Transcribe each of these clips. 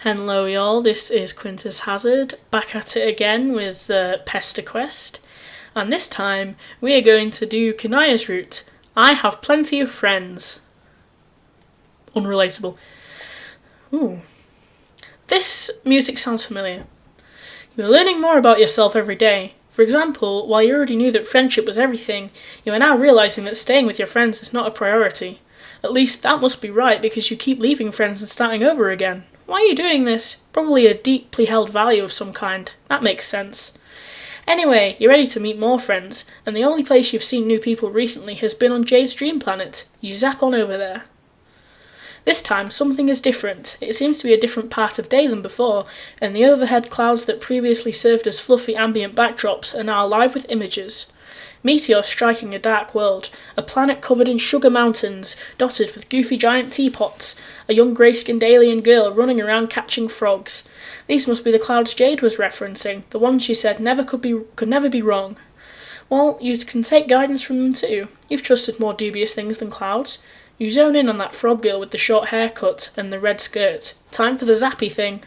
Hello y'all, this is Quintus Hazard, back at it again with PesterQuest, and this time we are going to do Kanaya's route. I have plenty of friends. Unrelatable. Ooh. This music sounds familiar. You are learning more about yourself every day. For example, while you already knew that friendship was everything, you are now realising that staying with your friends is not a priority. At least that must be right because you keep leaving friends and starting over again. Why are you doing this? Probably a deeply held value of some kind. That makes sense. Anyway, you're ready to meet more friends, and the only place you've seen new people recently has been on Jade's dream planet. You zap on over there. This time, something is different. It seems to be a different part of day than before, and the overhead clouds that previously served as fluffy ambient backdrops are now alive with images. Meteors striking a dark world, a planet covered in sugar mountains, dotted with goofy giant teapots, a young grey-skinned alien girl running around catching frogs. These must be the clouds Jade was referencing, the ones she said could never be wrong. Well, you can take guidance from them too. You've trusted more dubious things than clouds. You zone in on that frog girl with the short haircut and the red skirt. Time for the zappy thing.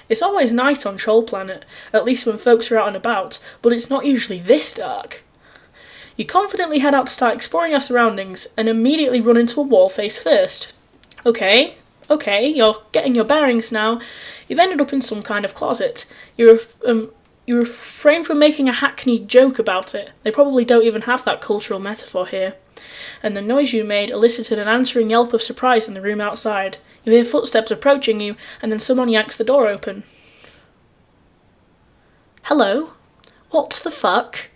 It's always night on Troll Planet, at least when folks are out and about, but it's not usually this dark. You confidently head out to start exploring your surroundings, and immediately run into a wall face first. Okay, you're getting your bearings now. You've ended up in some kind of closet. You refrain from making a hackneyed joke about it. They probably don't even have that cultural metaphor here. And the noise you made elicited an answering yelp of surprise in the room outside. You hear footsteps approaching you, and then someone yanks the door open. Hello? What the fuck?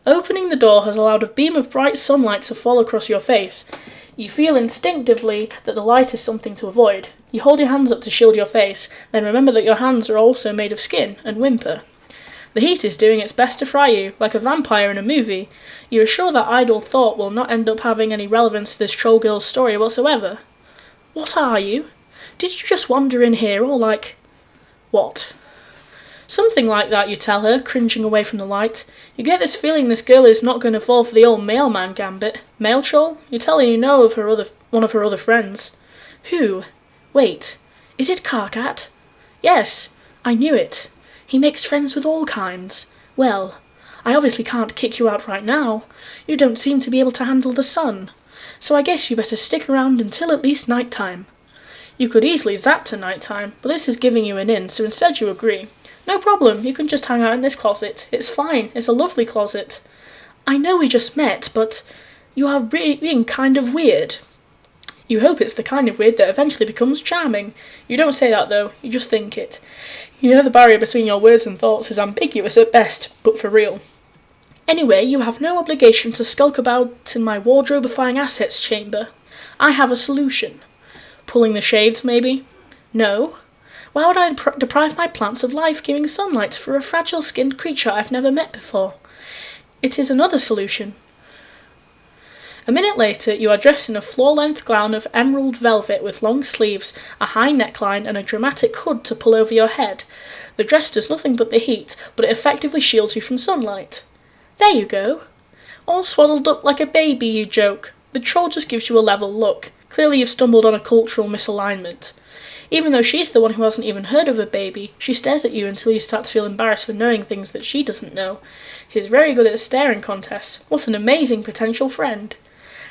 Opening the door has allowed a beam of bright sunlight to fall across your face. You feel instinctively that the light is something to avoid. You hold your hands up to shield your face, then remember that your hands are also made of skin, and whimper. The heat is doing its best to fry you, like a vampire in a movie. You are sure that idle thought will not end up having any relevance to this troll girl's story whatsoever. What are you? Did you just wander in here or like... What? Something like that, you tell her, cringing away from the light. You get this feeling this girl is not going to fall for the old mailman gambit. Mail troll? You tell her you know of one of her other friends. Who? Wait, is it Karkat? Yes, I knew it. He makes friends with all kinds. Well, I obviously can't kick you out right now. You don't seem to be able to handle the sun. So I guess you better stick around until at least night time. You could easily zap to night time, but this is giving you an in, so instead you agree. No problem, you can just hang out in this closet. It's fine, it's a lovely closet. I know we just met, but you are being kind of weird. You hope it's the kind of weird that eventually becomes charming. You don't say that though, you just think it. You know the barrier between your words and thoughts is ambiguous at best, but for real. Anyway, you have no obligation to skulk about in my wardrobeifying assets chamber. I have a solution. Pulling the shades, maybe? No. Why would I deprive my plants of life-giving sunlight for a fragile-skinned creature I've never met before? It is another solution. A minute later, you are dressed in a floor-length gown of emerald velvet with long sleeves, a high neckline, and a dramatic hood to pull over your head. The dress does nothing but the heat, but it effectively shields you from sunlight. There you go. All swaddled up like a baby, you joke. The troll just gives you a level look. Clearly you've stumbled on a cultural misalignment. Even though she's the one who hasn't even heard of a baby, she stares at you until you start to feel embarrassed for knowing things that she doesn't know. She's very good at staring contests. What an amazing potential friend.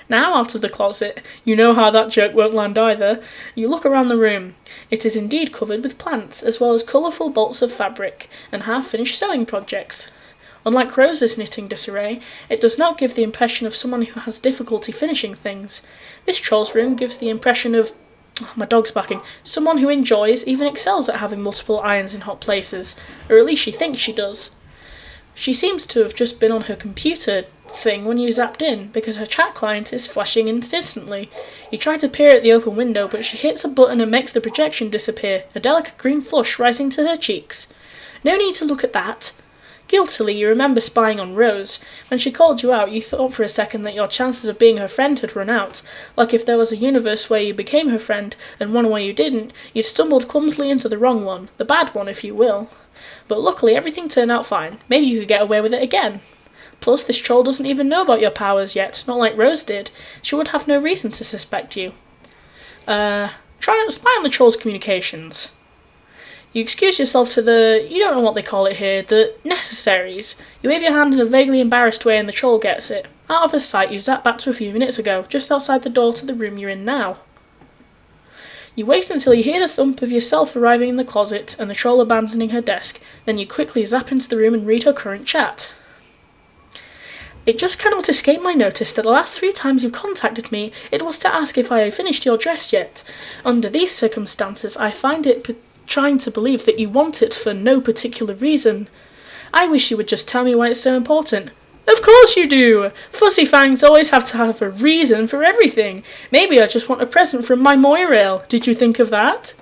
Now out of the closet, you know how that joke won't land either. You look around the room. It is indeed covered with plants, as well as colourful bolts of fabric, and half-finished sewing projects. Unlike Rose's knitting disarray, it does not give the impression of someone who has difficulty finishing things. This troll's room gives the impression of... my dog's barking. Someone who enjoys, even excels at having multiple irons in hot places, or at least she thinks she does. She seems to have just been on her computer thing when you zapped in, because her chat client is flashing instantly. You try to peer at the open window, but she hits a button and makes the projection disappear, a delicate green flush rising to her cheeks. No need to look at that. Guiltily, you remember spying on Rose. When she called you out, you thought for a second that your chances of being her friend had run out, like if there was a universe where you became her friend, and one where you didn't, you'd stumbled clumsily into the wrong one, the bad one if you will. But luckily everything turned out fine. Maybe you could get away with it again. Plus, this troll doesn't even know about your powers yet, not like Rose did. She would have no reason to suspect you. Try and spy on the troll's communications. You excuse yourself to you don't know what they call it here, the necessaries. You wave your hand in a vaguely embarrassed way and the troll gets it. Out of her sight, you zap back to a few minutes ago, just outside the door to the room you're in now. You wait until you hear the thump of yourself arriving in the closet and the troll abandoning her desk, then you quickly zap into the room and read her current chat. It just cannot escape my notice that the last 3 times you've contacted me, it was to ask if I had finished your dress yet. Under these circumstances, I find it trying to believe that you want it for no particular reason. I wish you would just tell me why it's so important. Of course you do! Fussy fangs always have to have a reason for everything. Maybe I just want a present from my Moirail. Did you think of that?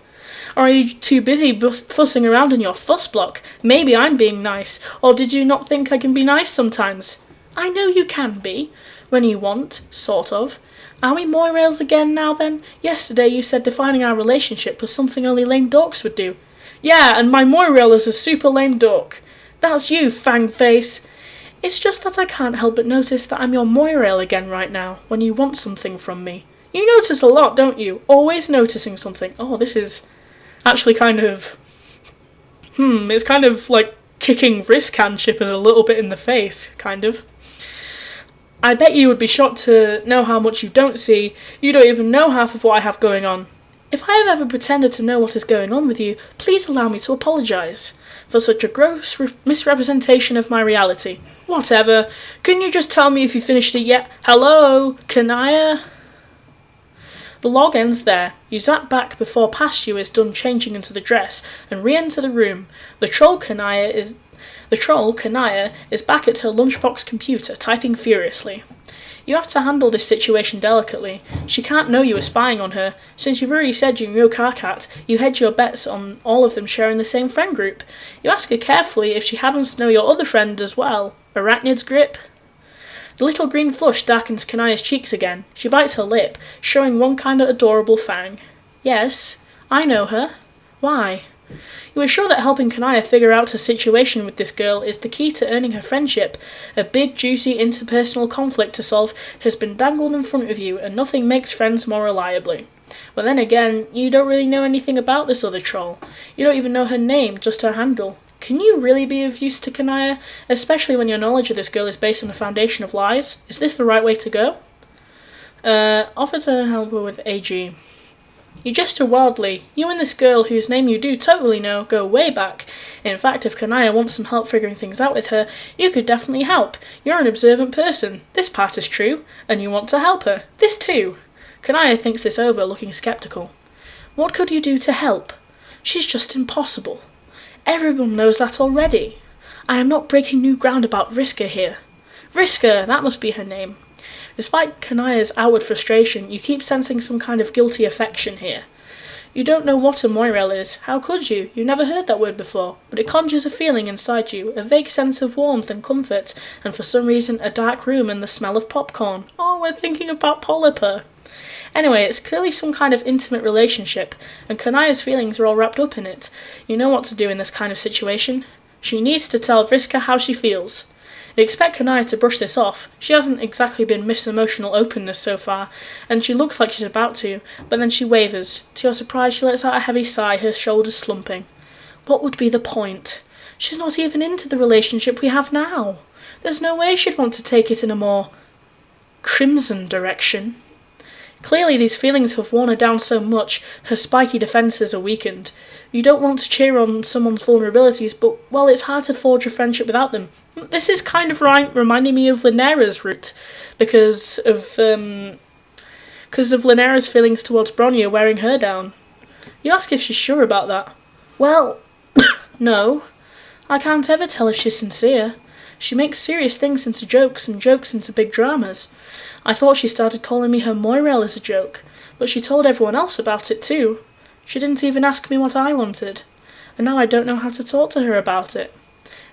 Or are you too busy fussing around in your fuss block? Maybe I'm being nice. Or did you not think I can be nice sometimes? I know you can be. When you want, sort of. Are we Moirails again now then? Yesterday you said defining our relationship was something only lame dorks would do. Yeah, and my Moirail is a super lame dork. That's you, fang face. It's just that I can't help but notice that I'm your Moirail again right now, when you want something from me. You notice a lot, don't you? Always noticing something. Oh, this is actually kind of... it's kind of like kicking VrisKan shippers a little bit in the face, kind of. I bet you would be shocked to know how much you don't see. You don't even know half of what I have going on. If I have ever pretended to know what is going on with you, please allow me to apologise for such a gross misrepresentation of my reality. Whatever. Couldn't you just tell me if you finished it yet? Hello? Kanaya? The log ends there. You zap back before past you is done changing into the dress and re-enter the room. The troll Kanaya is back at her lunchbox computer, typing furiously. You have to handle this situation delicately. She can't know you are spying on her. Since you've already said you're no Karkat, you hedge your bets on all of them sharing the same friend group. You ask her carefully if she happens to know your other friend as well. Arachnid's grip? The little green flush darkens Kanaya's cheeks again. She bites her lip, showing one kind of adorable fang. Yes, I know her. Why? You are sure that helping Kanaya figure out her situation with this girl is the key to earning her friendship. A big, juicy, interpersonal conflict to solve has been dangled in front of you, and nothing makes friends more reliably. But then again, you don't really know anything about this other troll. You don't even know her name, just her handle. Can you really be of use to Kanaya, especially when your knowledge of this girl is based on a foundation of lies? Is this the right way to go? Offer to help her with AG. You gesture wildly. You and this girl, whose name you do totally know, go way back. In fact, if Kanaya wants some help figuring things out with her, you could definitely help. You're an observant person. This part is true. And you want to help her. This too. Kanaya thinks this over, looking sceptical. What could you do to help? She's just impossible. Everyone knows that already. I am not breaking new ground about VrisKan here. VrisKan, that must be her name. Despite Kanaya's outward frustration, you keep sensing some kind of guilty affection here. You don't know what a Moirail is. How could you? You've never heard that word before. But it conjures a feeling inside you, a vague sense of warmth and comfort, and for some reason a dark room and the smell of popcorn. Oh, we're thinking about Polyper. Anyway, it's clearly some kind of intimate relationship, and Kanaya's feelings are all wrapped up in it. You know what to do in this kind of situation. She needs to tell VrisKan how she feels. You expect Kanaya to brush this off. She hasn't exactly been Miss Emotional Openness so far, and she looks like she's about to, but then she wavers. To your surprise, she lets out a heavy sigh, her shoulders slumping. What would be the point? She's not even into the relationship we have now. There's no way she'd want to take it in a more crimson direction. Clearly these feelings have worn her down so much, her spiky defences are weakened. You don't want to cheer on someone's vulnerabilities, but, well, it's hard to forge a friendship without them. This is kind of reminding me of Lynera's route, because of Lynera's feelings towards Bronya wearing her down. You ask if she's sure about that. Well, no. I can't ever tell if she's sincere. She makes serious things into jokes and jokes into big dramas. I thought she started calling me her Moirail as a joke, but she told everyone else about it too. She didn't even ask me what I wanted, and now I don't know how to talk to her about it.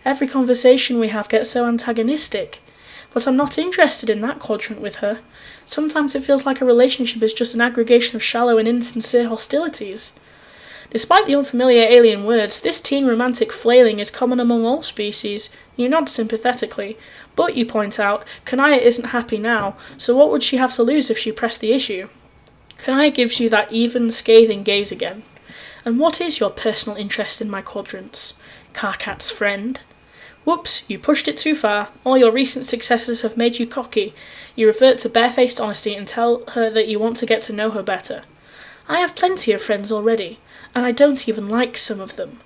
Every conversation we have gets so antagonistic, but I'm not interested in that quadrant with her. Sometimes it feels like a relationship is just an aggregation of shallow and insincere hostilities. Despite the unfamiliar alien words, this teen romantic flailing is common among all species. You nod sympathetically, but, you point out, Kanaya isn't happy now, so what would she have to lose if she pressed the issue? Kanaya gives you that even, scathing gaze again. And what is your personal interest in my quadrants? Karkat's friend? Whoops, you pushed it too far. All your recent successes have made you cocky. You revert to barefaced honesty and tell her that you want to get to know her better. I have plenty of friends already, and I don't even like some of them.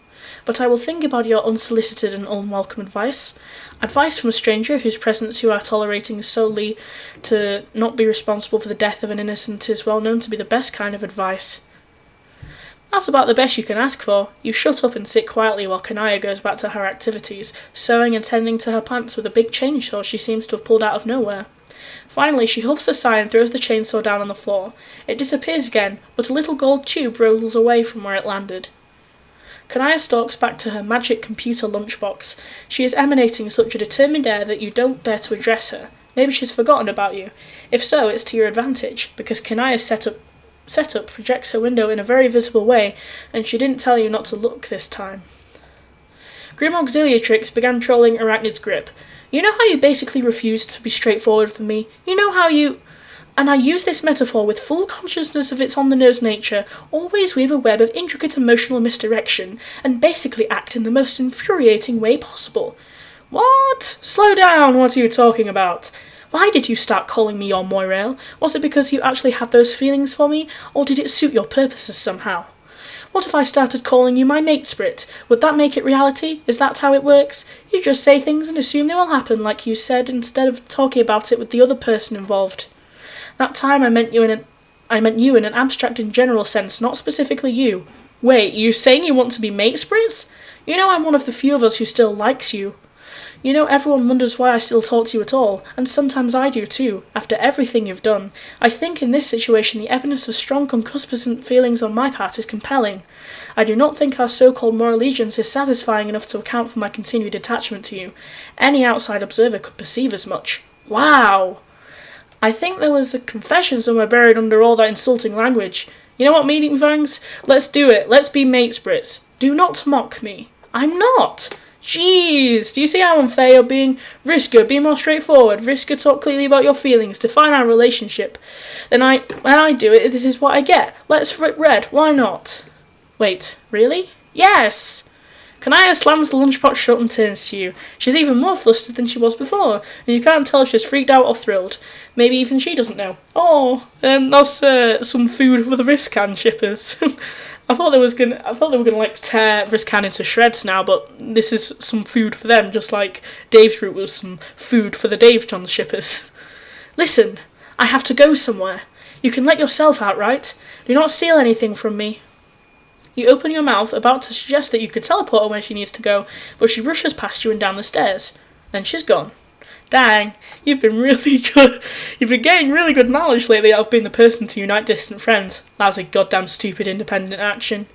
But I will think about your unsolicited and unwelcome advice. Advice from a stranger whose presence you are tolerating solely to not be responsible for the death of an innocent is well known to be the best kind of advice. That's about the best you can ask for. You shut up and sit quietly while Kanaya goes back to her activities, sewing and tending to her plants with a big chainsaw she seems to have pulled out of nowhere. Finally, she huffs a sigh and throws the chainsaw down on the floor. It disappears again, but a little gold tube rolls away from where it landed. Kanaya stalks back to her magic computer lunchbox. She is emanating such a determined air that you don't dare to address her. Maybe she's forgotten about you. If so, it's to your advantage, because Kanaya's setup projects her window in a very visible way, and she didn't tell you not to look this time. Grim Auxiliatrix began trolling Arachnid's grip. You know how you basically refused to be straightforward with me? You know how you... And I use this metaphor with full consciousness of its on-the-nose nature, always weave a web of intricate emotional misdirection, and basically act in the most infuriating way possible. What? Slow down, what are you talking about? Why did you start calling me your Moirail? Was it because you actually had those feelings for me, or did it suit your purposes somehow? What if I started calling you my matesprit? Would that make it reality? Is that how it works? You just say things and assume they will happen like you said instead of talking about it with the other person involved. That time I meant you in an abstract and general sense, not specifically you. Wait, you saying you want to be matesprits? You know I'm one of the few of us who still likes you. You know everyone wonders why I still talk to you at all, and sometimes I do too, after everything you've done. I think in this situation the evidence of strong concupiscent feelings on my part is compelling. I do not think our so-called moral allegiance is satisfying enough to account for my continued attachment to you. Any outside observer could perceive as much. Wow! I think there was a confession somewhere buried under all that insulting language. You know what, meeting fangs? Let's do it. Let's be matesprits. Do not mock me. I'm not! Jeez, do you see how unfair you're being? VrisKan, be more straightforward. VrisKan, talk clearly about your feelings. Define our relationship. When I do it, this is what I get. Let's rip red. Why not? Wait, really? Yes! Kanaya slams the lunchbox shut and turns to you. She's even more flustered than she was before, and you can't tell if she's freaked out or thrilled. Maybe even she doesn't know. Oh, that's some food for the VrisKan shippers. I thought they were gonna like tear VrisKan into shreds now, but this is some food for them, just like Dave's root was some food for the Dave John shippers. Listen, I have to go somewhere. You can let yourself out, right? Do not steal anything from me. You open your mouth, about to suggest that you could teleport her where she needs to go, but she rushes past you and down the stairs. Then she's gone. Dang, you've been really good. You've been getting really good knowledge lately out of being the person to unite distant friends. Lousy goddamn stupid independent action.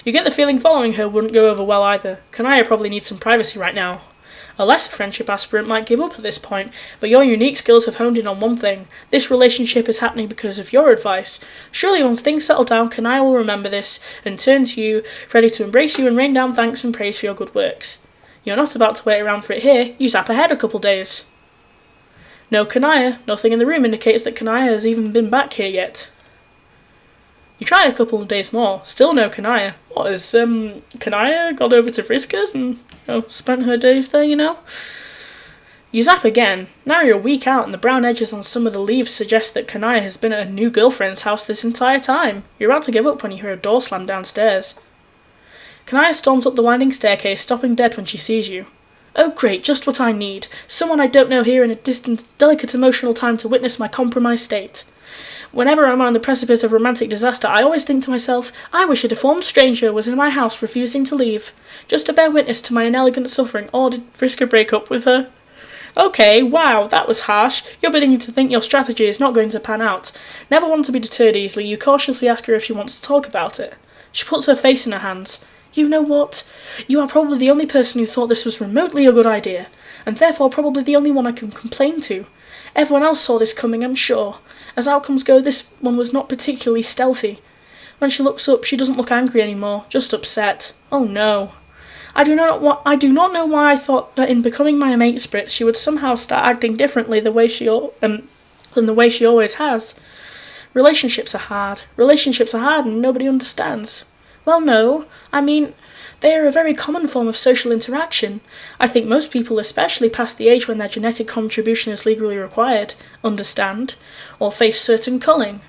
You get the feeling following her wouldn't go over well either. Kanaya probably needs some privacy right now. A lesser friendship aspirant might give up at this point, but your unique skills have honed in on one thing. This relationship is happening because of your advice. Surely once things settle down, Kanaya will remember this and turn to you, ready to embrace you and rain down thanks and praise for your good works. You're not about to wait around for it here. You zap ahead a couple days. No Kanaya. Nothing in the room indicates that Kanaya has even been back here yet. You try a couple of days more. Still no Kanaya. What, has Kanaya gone over to VrisKan's and spent her days there, you know? You zap again. Now you're a week out and the brown edges on some of the leaves suggest that Kanaya has been at her new girlfriend's house this entire time. You're about to give up when you hear a door slam downstairs. Kanaya storms up the winding staircase, stopping dead when she sees you. Oh great, just what I need. Someone I don't know here in a distant, delicate emotional time to witness my compromised state. Whenever I'm on the precipice of romantic disaster, I always think to myself, I wish a deformed stranger was in my house refusing to leave, just to bear witness to my inelegant suffering, or did VrisKan break up with her? Okay, wow, that was harsh. You're beginning to think your strategy is not going to pan out. Never one to be deterred easily, you cautiously ask her if she wants to talk about it. She puts her face in her hands. You know what? You are probably the only person who thought this was remotely a good idea, and therefore probably the only one I can complain to. Everyone else saw this coming, I'm sure. As outcomes go, this one was not particularly stealthy. When she looks up, she doesn't look angry anymore, just upset. Oh no. I do not know why I thought that in becoming my matesprit she would somehow start acting differently than the way she always has. Relationships are hard. Relationships are hard and nobody understands. Well, no. I mean, they are a very common form of social interaction. I think most people, especially past the age when their genetic contribution is legally required, understand, or face certain culling.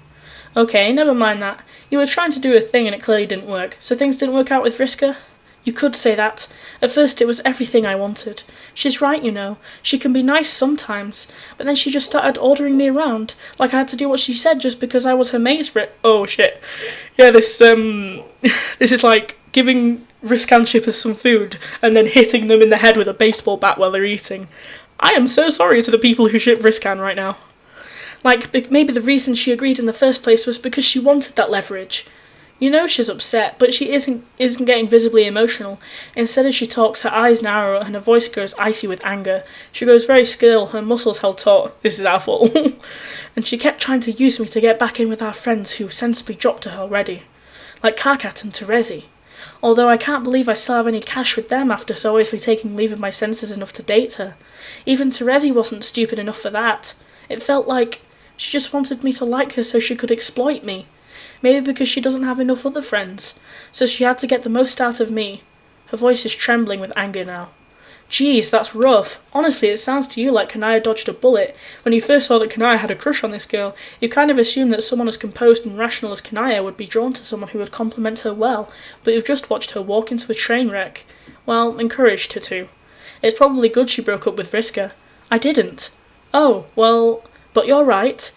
Okay, never mind that. You were trying to do a thing and it clearly didn't work, so things didn't work out with VrisKan? You could say that. At first it was everything I wanted. She's right, you know. She can be nice sometimes, but then she just started ordering me around, like I had to do what she said just because I was her maid's Oh shit. Yeah, this is like giving VrisKan shippers some food and then hitting them in the head with a baseball bat while they're eating. I am so sorry to the people who ship VrisKan right now. Like, maybe the reason she agreed in the first place was because she wanted that leverage. You know she's upset, but she isn't getting visibly emotional. Instead, as she talks, her eyes narrow and her voice goes icy with anger. She goes very still, her muscles held taut. This is our fault. And she kept trying to use me to get back in with our friends who sensibly dropped to her already. Like Karkat and Terezi. Although I can't believe I still have any cash with them after so obviously taking leave of my senses enough to date her. Even Terezi wasn't stupid enough for that. It felt like she just wanted me to like her so she could exploit me. Maybe because she doesn't have enough other friends, so she had to get the most out of me. Her voice is trembling with anger now. Geez, that's rough. Honestly, it sounds to you like Kanaya dodged a bullet. When you first saw that Kanaya had a crush on this girl, you kind of assumed that someone as composed and rational as Kanaya would be drawn to someone who would compliment her well, but you've just watched her walk into a train wreck. Well, encouraged her to. It's probably good she broke up with VrisKan. I didn't. Oh, well, but you're right.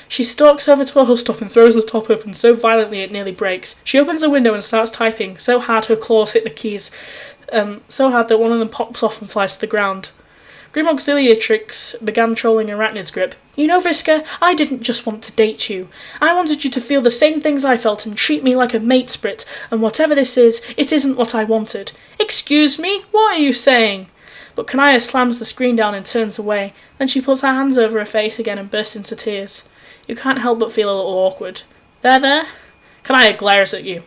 She stalks over to a bus stop and throws the top open so violently it nearly breaks. She opens a window and starts typing, so hard her claws hit the keys, so hard that one of them pops off and flies to the ground. Grim Auxiliatrix began trolling Arachnid's grip. You know, VrisKan, I didn't just want to date you. I wanted you to feel the same things I felt and treat me like a mate sprit, and whatever this is, it isn't what I wanted. Excuse me? What are you saying? But Kanaya slams the screen down and turns away. Then she puts her hands over her face again and bursts into tears. You can't help but feel a little awkward. There? Kanaya glares at you.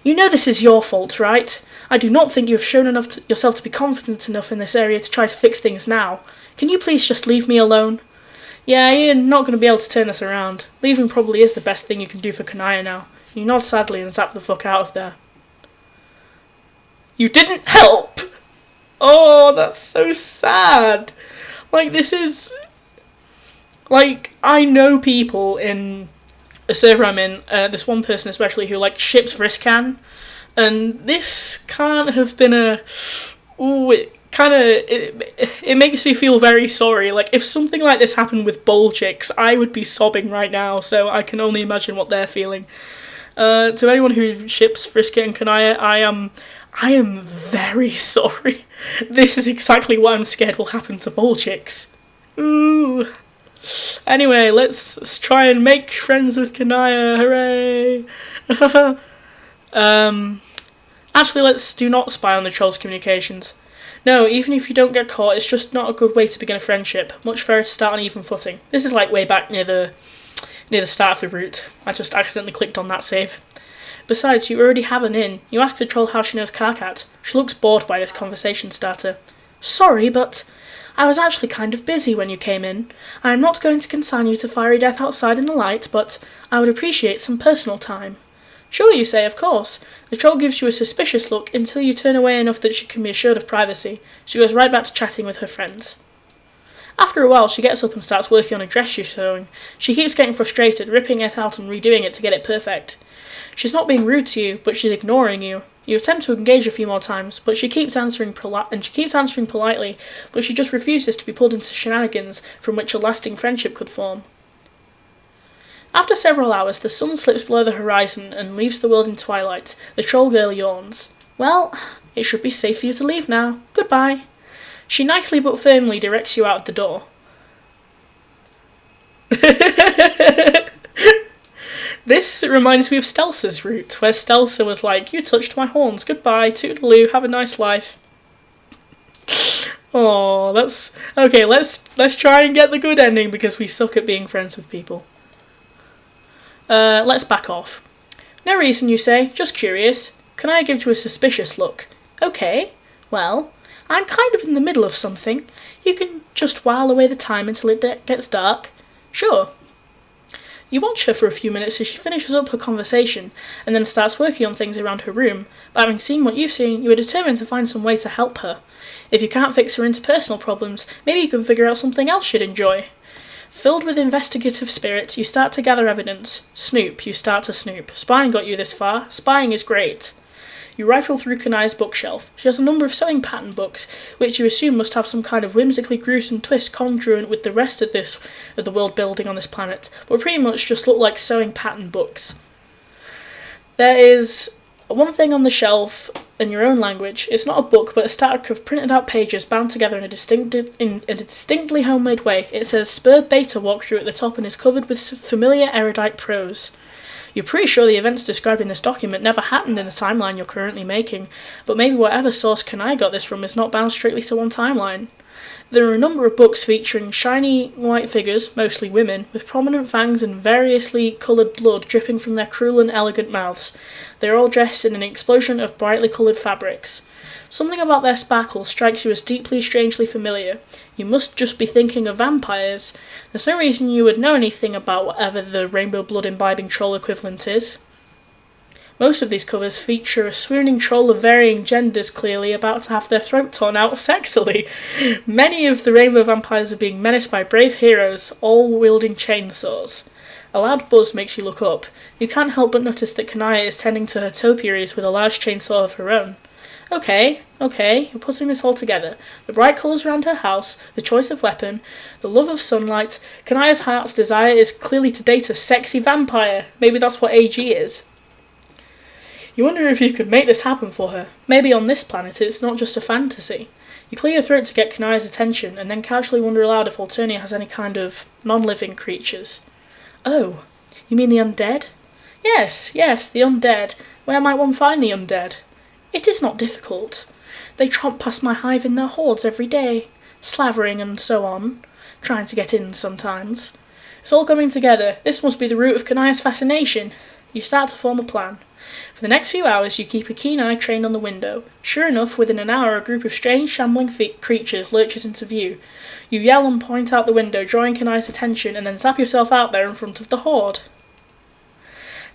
You know this is your fault, right? I do not think you have shown yourself to be confident enough in this area to try to fix things now. Can you please just leave me alone? Yeah, you're not going to be able to turn this around. Leaving probably is the best thing you can do for Kanaya now. You nod sadly and zap the fuck out of there. You didn't help! Oh, that's so sad. Like, this is... Like, I know people in a server I'm in, this one person especially, who, like, ships VrisKan, and this can't have been a... Ooh, it makes me feel very sorry. Like, if something like this happened with Bowl Chicks, I would be sobbing right now, so I can only imagine what they're feeling. To anyone who ships VrisKan and Kanaya, I am very sorry. This is exactly what I'm scared will happen to Bowl Chicks. Ooh... Anyway, let's try and make friends with Kanaya, hooray! Actually, let's do not spy on the troll's communications. No, even if you don't get caught, it's just not a good way to begin a friendship. Much fairer to start on even footing. This is like way back near the start of the route. I just accidentally clicked on that save. Besides, you already have an in. You ask the troll how she knows Karkat. She looks bored by this conversation starter. Sorry, but... I was actually kind of busy when you came in. I am not going to consign you to fiery death outside in the light, but I would appreciate some personal time. Sure, you say, of course. The troll gives you a suspicious look until you turn away enough that she can be assured of privacy. She goes right back to chatting with her friends. After a while, she gets up and starts working on a dress she's sewing. She keeps getting frustrated, ripping it out and redoing it to get it perfect. She's not being rude to you, but she's ignoring you. You attempt to engage a few more times, but she keeps answering politely, but she just refuses to be pulled into shenanigans from which a lasting friendship could form. After several hours, the sun slips below the horizon and leaves the world in twilight. The troll girl yawns. Well, it should be safe for you to leave now. Goodbye. She nicely but firmly directs you out the door. This reminds me of Stelsa's route, where Stelsa was like, you touched my horns, goodbye, toodaloo, have a nice life. Oh, that's... Okay, let's try and get the good ending, because we suck at being friends with people. Let's back off. No reason, you say, just curious. Can I give you a suspicious look? Okay, well, I'm kind of in the middle of something. You can just while away the time until it gets dark. Sure. You watch her for a few minutes as she finishes up her conversation, and then starts working on things around her room. But having seen what you've seen, you are determined to find some way to help her. If you can't fix her interpersonal problems, maybe you can figure out something else she'd enjoy. Filled with investigative spirit, you start to gather evidence. Snoop, you start to snoop. Spying got you this far. Spying is great. You rifle through Kanaya's bookshelf. She has a number of sewing pattern books, which you assume must have some kind of whimsically gruesome twist congruent with the rest of the world building on this planet, but pretty much just look like sewing pattern books. There is one thing on the shelf in your own language. It's not a book, but a stack of printed out pages bound together in a distinctly homemade way. It says Spur Beta Walkthrough at the top and is covered with familiar erudite prose. You're pretty sure the events described in this document never happened in the timeline you're currently making, but maybe whatever source Kanaya got this from is not bound strictly to one timeline. There are a number of books featuring shiny white figures, mostly women, with prominent fangs and variously coloured blood dripping from their cruel and elegant mouths. They are all dressed in an explosion of brightly coloured fabrics. Something about their sparkle strikes you as deeply, strangely familiar. You must just be thinking of vampires. There's no reason you would know anything about whatever the rainbow blood imbibing troll equivalent is. Most of these covers feature a swooning troll of varying genders clearly about to have their throat torn out sexily. Many of the rainbow vampires are being menaced by brave heroes, all wielding chainsaws. A loud buzz makes you look up. You can't help but notice that Kanaya is tending to her topiaries with a large chainsaw of her own. Okay, you're putting this all together. The bright colours around her house, the choice of weapon, the love of sunlight. Kanaya's heart's desire is clearly to date a sexy vampire. Maybe that's what AG is. You wonder if you could make this happen for her. Maybe on this planet it's not just a fantasy. You clear your throat to get Kanaya's attention, and then casually wonder aloud if Alternia has any kind of non-living creatures. Oh, you mean the undead? Yes, the undead. Where might one find the undead? It is not difficult. They tromp past my hive in their hordes every day, slavering and so on, trying to get in sometimes. It's all coming together. This must be the root of Kanaya's fascination. You start to form a plan. For the next few hours you keep a keen eye trained on the window. Sure enough, within an hour a group of strange shambling creatures lurches into view. You yell and point out the window, drawing Kanaya's attention, and then zap yourself out there in front of the horde.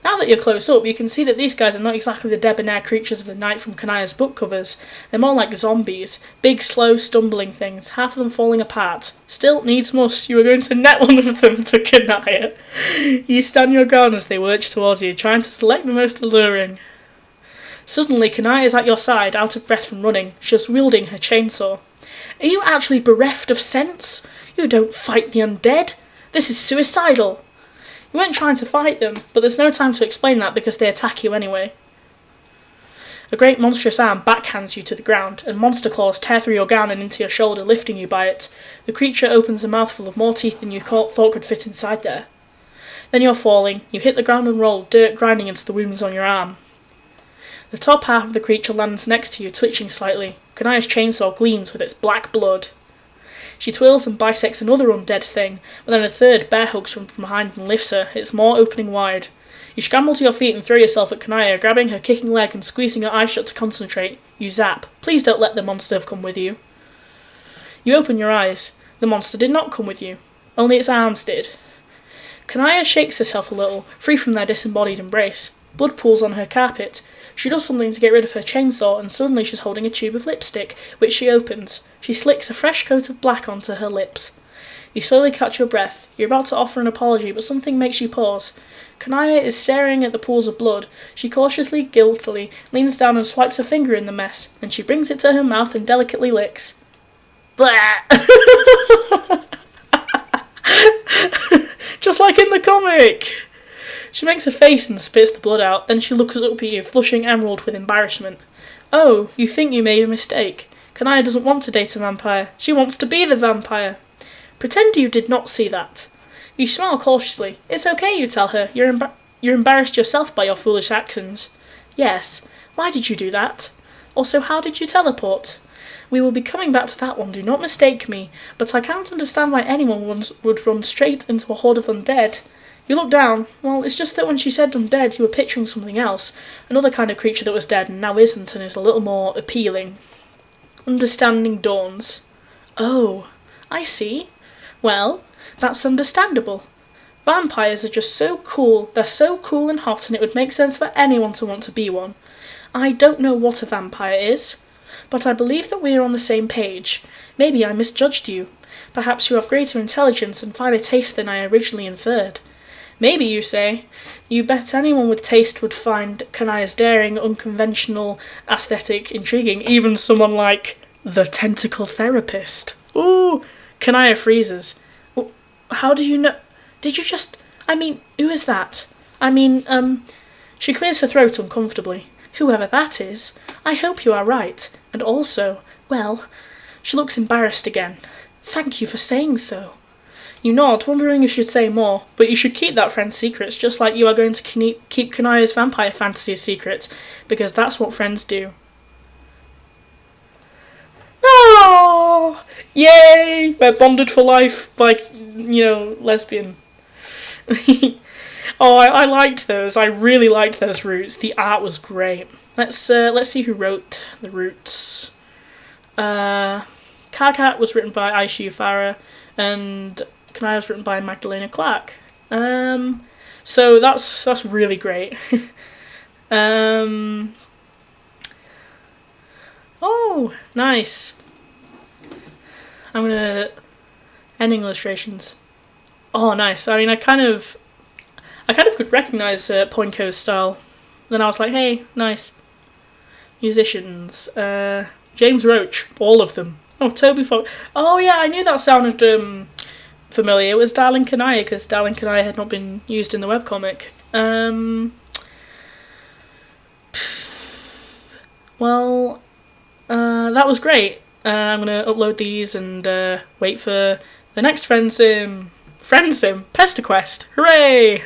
Now that you're close up, you can see that these guys are not exactly the debonair creatures of the night from Kanaya's book covers. They're more like zombies. Big, slow, stumbling things, half of them falling apart. Still, needs must, you are going to net one of them for Kanaya. You stand your ground as they lurch towards you, trying to select the most alluring. Suddenly, Kanaya is at your side, out of breath from running, just wielding her chainsaw. Are you actually bereft of sense? You don't fight the undead. This is suicidal. You weren't trying to fight them, but there's no time to explain that because they attack you anyway. A great monstrous arm backhands you to the ground, and monster claws tear through your gown and into your shoulder, lifting you by it. The creature opens a mouthful of more teeth than you thought could fit inside there. Then you're falling. You hit the ground and roll, dirt grinding into the wounds on your arm. The top half of the creature lands next to you, twitching slightly. Kanaya's chainsaw gleams with its black blood. She twirls and bisects another undead thing, but then a third bear hugs from behind and lifts her, its maw opening wide. You scramble to your feet and throw yourself at Kanaya, grabbing her kicking leg and squeezing your eyes shut to concentrate. You zap. Please don't let the monster have come with you. You open your eyes. The monster did not come with you. Only its arms did. Kanaya shakes herself a little, free from their disembodied embrace. Blood pools on her carpet. She does something to get rid of her chainsaw, and suddenly she's holding a tube of lipstick, which she opens. She slicks a fresh coat of black onto her lips. You slowly catch your breath. You're about to offer an apology, but something makes you pause. Kanaya is staring at the pools of blood. She cautiously, guiltily, leans down and swipes a finger in the mess. Then she brings it to her mouth and delicately licks. Blah! Just like in the comic! She makes a face and spits the blood out, then she looks up at you, flushing emerald with embarrassment. Oh, you think you made a mistake. Kanaya doesn't want to date a vampire. She wants to be the vampire. Pretend you did not see that. You smile cautiously. It's okay, you tell her. You're embarrassed yourself by your foolish actions. Yes. Why did you do that? Also, how did you teleport? We will be coming back to that one, do not mistake me, but I can't understand why anyone would run straight into a horde of undead. You look down. Well, it's just that when she said undead, you were picturing something else. Another kind of creature that was dead and now isn't and is a little more appealing. Understanding dawns. Oh, I see. Well, that's understandable. Vampires are just so cool. They're so cool and hot, and it would make sense for anyone to want to be one. I don't know what a vampire is, but I believe that we are on the same page. Maybe I misjudged you. Perhaps you have greater intelligence and finer taste than I originally inferred. Maybe, you say. You bet anyone with taste would find Kanaya's daring, unconventional, aesthetic, intriguing, even someone like the tentacle therapist. Ooh! Kanaya freezes. How do you know? Did you just... I mean, who is that? She clears her throat uncomfortably. Whoever that is, I hope you are right. And also, well, she looks embarrassed again. Thank you for saying so. You nod, wondering if she'd say more, but you should keep that friend's secrets, just like you are going to keep Kanaya's vampire fantasies secrets, because that's what friends do. Oh! Yay! We're bonded for life by, lesbian. Oh, I liked those. I really liked those roots. The art was great. Let's see who wrote the roots. Carcat was written by Aisha Farah, and Kanaya was written by Magdalena Clark. So that's really great. Oh, nice. I'm gonna ending illustrations. Oh, nice. I mean, I kind of could recognise Poinco's style. Then I was like, hey, nice. Musicians. James Roach, all of them. Oh, Toby Fox. Oh yeah, I knew that sounded familiar. It was Darling Kanaya, because Darling Kanaya had not been used in the webcomic. Well, that was great. I'm gonna upload these and wait for the next PesterQuest. Hooray!